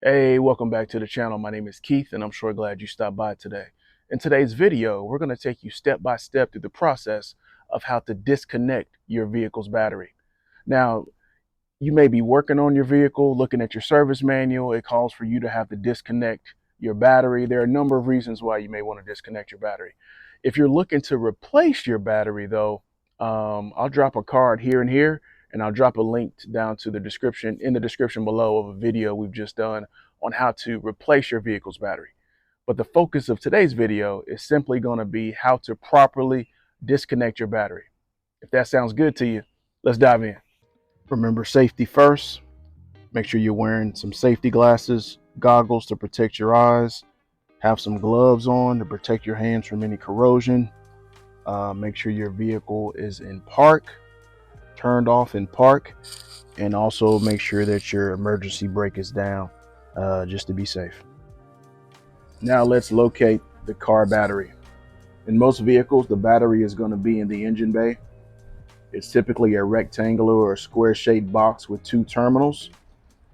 Hey, welcome back to the channel. My name is Keith, and I'm sure glad you stopped by today. In today's video, we're going to take you step by step through the process of how to disconnect your vehicle's battery. Now, you may be working on your vehicle, looking at your service manual. It calls for you to have to disconnect your battery. There are a number of reasons why you may want to disconnect your battery. If you're looking to replace your battery, though, I'll drop a card here and here, and I'll drop a link down to the description in the description below of a video we've just done on how to replace your vehicle's battery. But the focus of today's video is simply going to be how to properly disconnect your battery. If that sounds good to you, let's dive in. Remember, safety first. Make sure you're wearing some safety glasses, goggles to protect your eyes, have some gloves on to protect your hands from any corrosion. Make sure your vehicle is in park, turned off in park, and also make sure that your emergency brake is down just to be safe. Now let's locate the car battery. In most vehicles, the battery is going to be in the engine bay. It's typically a rectangular or square shaped box with two terminals.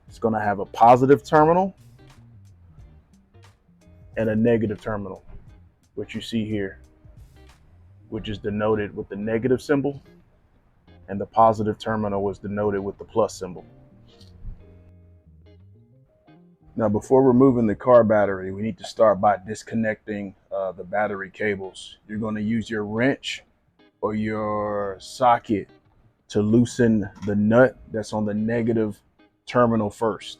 It's going to have a positive terminal and a negative terminal, which you see here, which is denoted with the negative symbol, and the positive terminal was denoted with the plus symbol. Now, before removing the car battery, we need to start by disconnecting the battery cables. You're going to use your wrench or your socket to loosen the nut that's on the negative terminal first.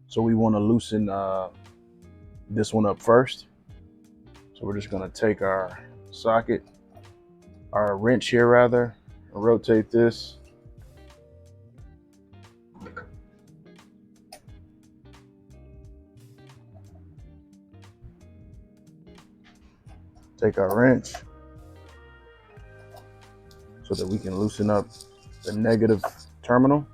So we want to loosen this one up first. So we're just going to take our socket, our wrench here rather, and rotate this. Take our wrench so that we can loosen up the negative terminal.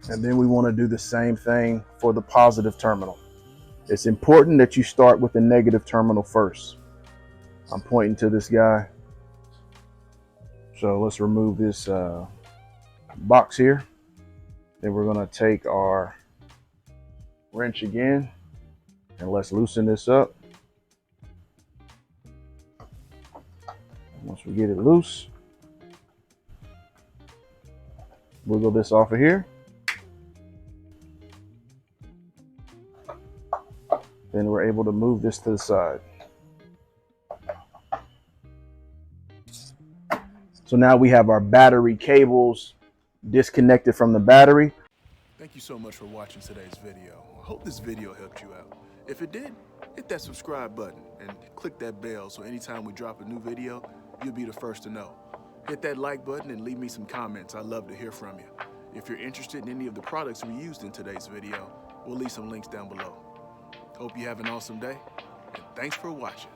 And then we want to do the same thing for the positive terminal. It's important that you start with the negative terminal first. I'm pointing to this guy. So let's remove this box here. Then we're going to take our wrench again and let's loosen this up. Once we get it loose, wiggle this off of here. Then we're able to move this to the side. So now we have our battery cables disconnected from the battery. Thank you so much for watching today's video. I hope this video helped you out. If it did, hit that subscribe button and click that bell so anytime we drop a new video, you'll be the first to know. Hit that like button and leave me some comments. I'd love to hear from you. If you're interested in any of the products we used in today's video, we'll leave some links down below. Hope you have an awesome day, and thanks for watching.